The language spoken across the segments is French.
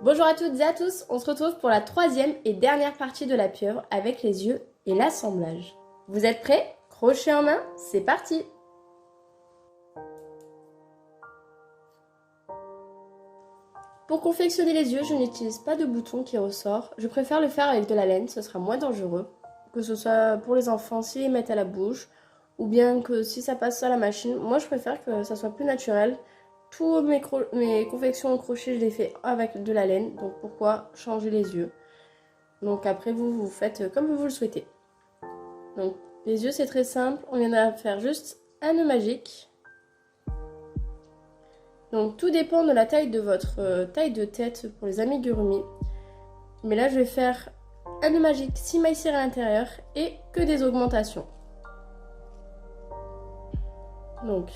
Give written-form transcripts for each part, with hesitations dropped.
Bonjour à toutes et à tous, on se retrouve pour la troisième et dernière partie de la pieuvre avec les yeux et l'assemblage. Vous êtes prêts? Crochet en main, c'est parti! Pour confectionner les yeux, je n'utilise pas de bouton qui ressort. Je préfère le faire avec de la laine, ce sera moins dangereux. Que ce soit pour les enfants s'ils les mettent à la bouche, ou bien que si ça passe à la machine. Moi je préfère que ça soit plus naturel. Tous mes confections au crochet, je les fais avec de la laine, donc pourquoi changer les yeux? Donc après vous faites comme vous le souhaitez. Donc les yeux c'est très simple, on viendra faire juste un nœud magique. Donc tout dépend de la taille de votre taille de tête pour les amigurumi. Mais là je vais faire un nœud magique, 6 mailles serrées à l'intérieur et que des augmentations. Donc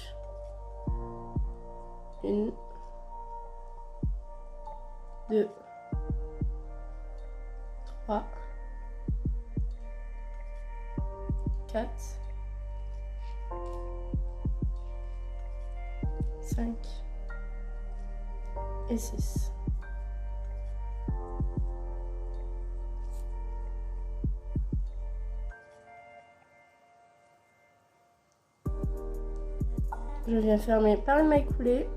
1, 2, 3, 4, 5 et 6. Je viens fermer par une maille coulée.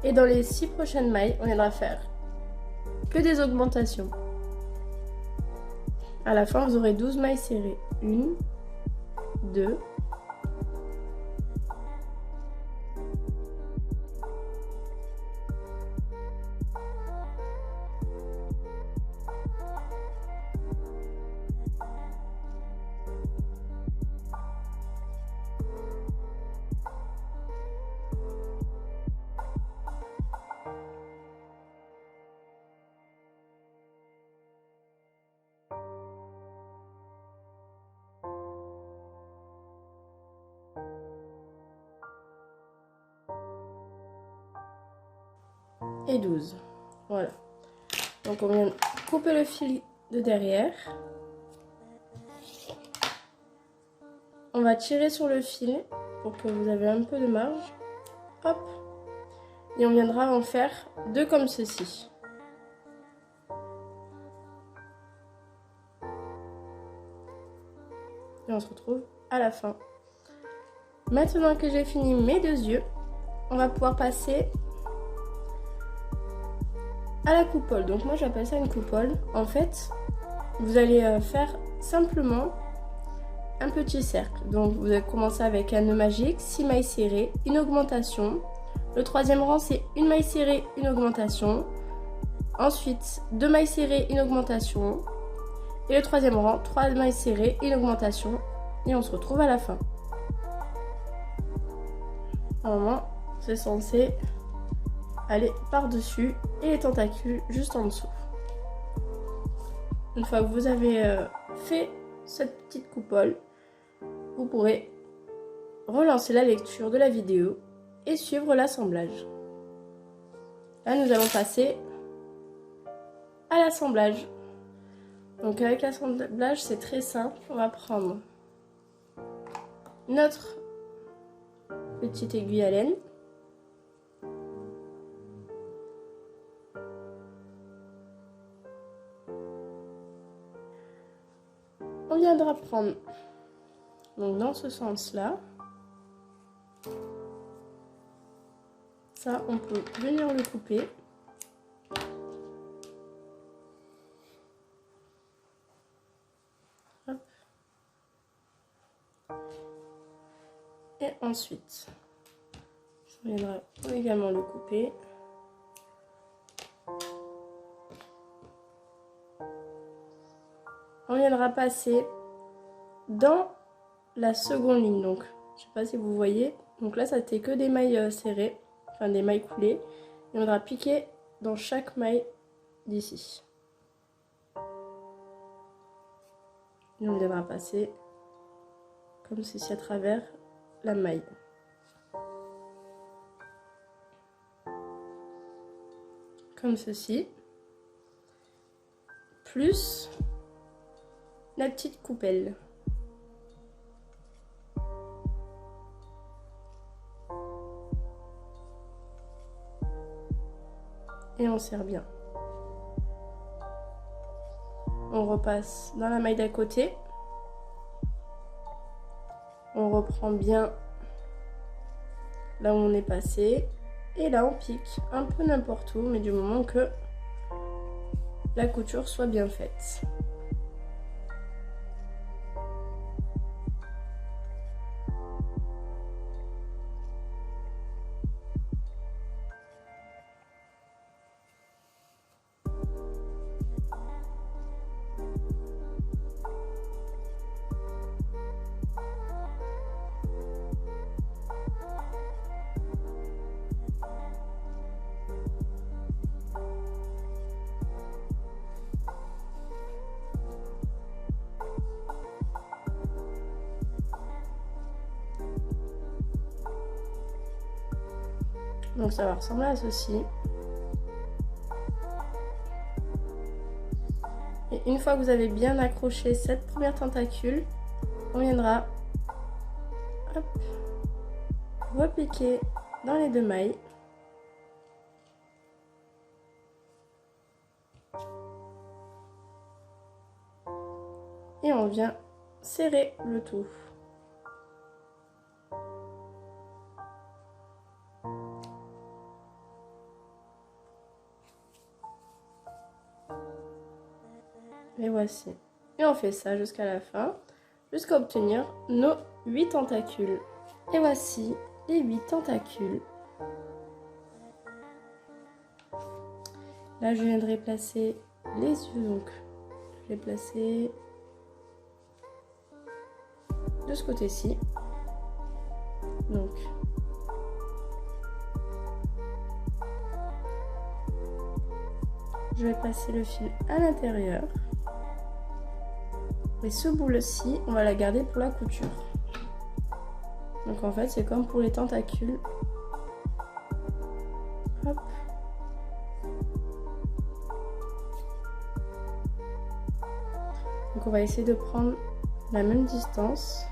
Et dans les 6 prochaines mailles, on viendra faire que des augmentations. À la fin, vous aurez 12 mailles serrées. 1, 2, et 12. Voilà. Donc on vient couper le fil de derrière. On va tirer sur le fil pour que vous avez un peu de marge. Hop. Et on viendra en faire 2 comme ceci. Et on se retrouve à la fin. Maintenant que j'ai fini mes 2 yeux, on va pouvoir passer à la coupole. Donc moi j'appelle ça une coupole. En fait, vous allez faire simplement un petit cercle. Donc vous allez commencer avec un nœud magique, 6 mailles serrées, une augmentation. Le troisième rang c'est une maille serrée, une augmentation. Ensuite 2 mailles serrées, une augmentation. Et le troisième rang, 3 mailles serrées, une augmentation. Et on se retrouve à la fin. Normalement c'est censé aller par-dessus et les tentacules juste en dessous. Une fois que vous avez fait cette petite coupole, vous pourrez relancer la lecture de la vidéo et suivre l'assemblage. Là, nous allons passer à l'assemblage. Donc avec l'assemblage, c'est très simple. On va prendre notre petite aiguille à laine. On viendra prendre donc dans ce sens-là. Ça, on peut venir le couper. Hop. Et ensuite, on viendra également le couper. On viendra passer dans la seconde ligne. Donc, je sais pas si vous voyez. Donc là, ça n'était que des mailles serrées, enfin des mailles coulées. Et on viendra piquer dans chaque maille d'ici. Et on viendra passer comme ceci à travers la maille. Comme ceci. Plus la petite coupelle. et on serre bien. On repasse dans la maille d'à côté. On reprend bien là où on est passé. Et là, on pique un peu n'importe où, mais du moment que la couture soit bien faite. Donc ça va ressembler à ceci. Et une fois que vous avez bien accroché cette première tentacule, on viendra repiquer dans les 2 mailles. Et on vient serrer le tout. Et voici. Et on fait ça jusqu'à la fin, jusqu'à obtenir nos 8 tentacules. Et voici les 8 tentacules. Là, je viendrai placer les yeux. Donc, je vais placer de ce côté-ci. Donc, je vais passer le fil à l'intérieur. Et ce boule-ci, on va la garder pour la couture. Donc en fait, c'est comme pour les tentacules. Hop. Donc on va essayer de prendre la même distance.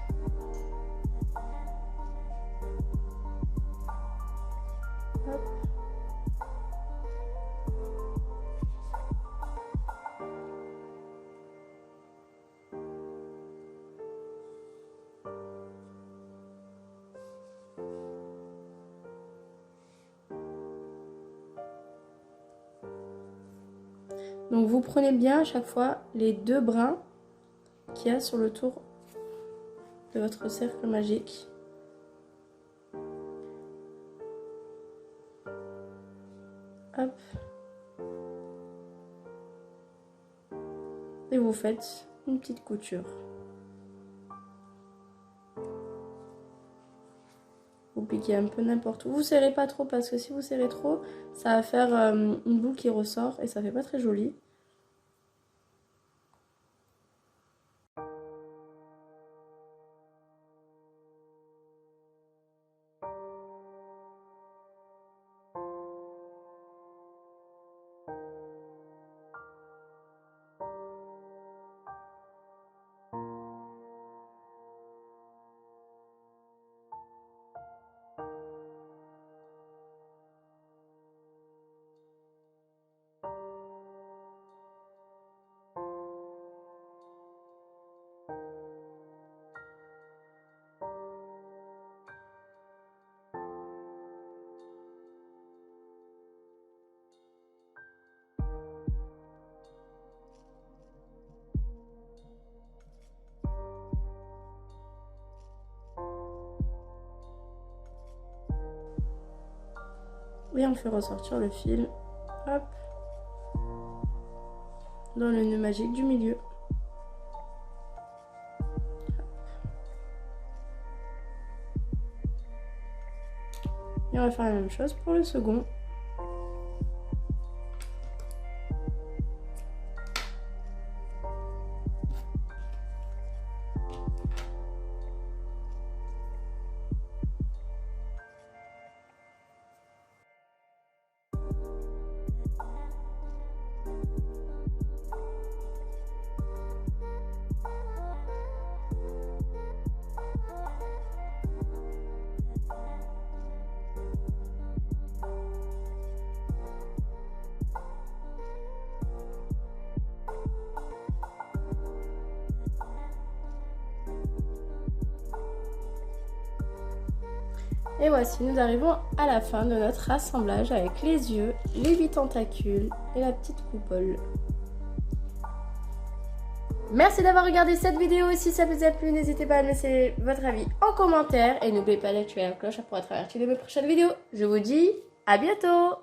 Hop. Donc vous prenez bien à chaque fois les 2 brins qu'il y a sur le tour de votre cercle magique. Hop. Et vous faites une petite couture. Vous piquez un peu n'importe où. Vous serrez pas trop parce que si vous serrez trop, ça va faire une boule qui ressort et ça fait pas très joli. Et on fait ressortir le fil, hop, dans le nœud magique du milieu. Et on va faire la même chose pour le second. Et voici, nous arrivons à la fin de notre assemblage avec les yeux, les 8 tentacules et la petite coupole. Merci d'avoir regardé cette vidéo. Si ça vous a plu, n'hésitez pas à me laisser votre avis en commentaire. Et n'oubliez pas d'activer la cloche pour être averti de mes prochaines vidéos. Je vous dis à bientôt!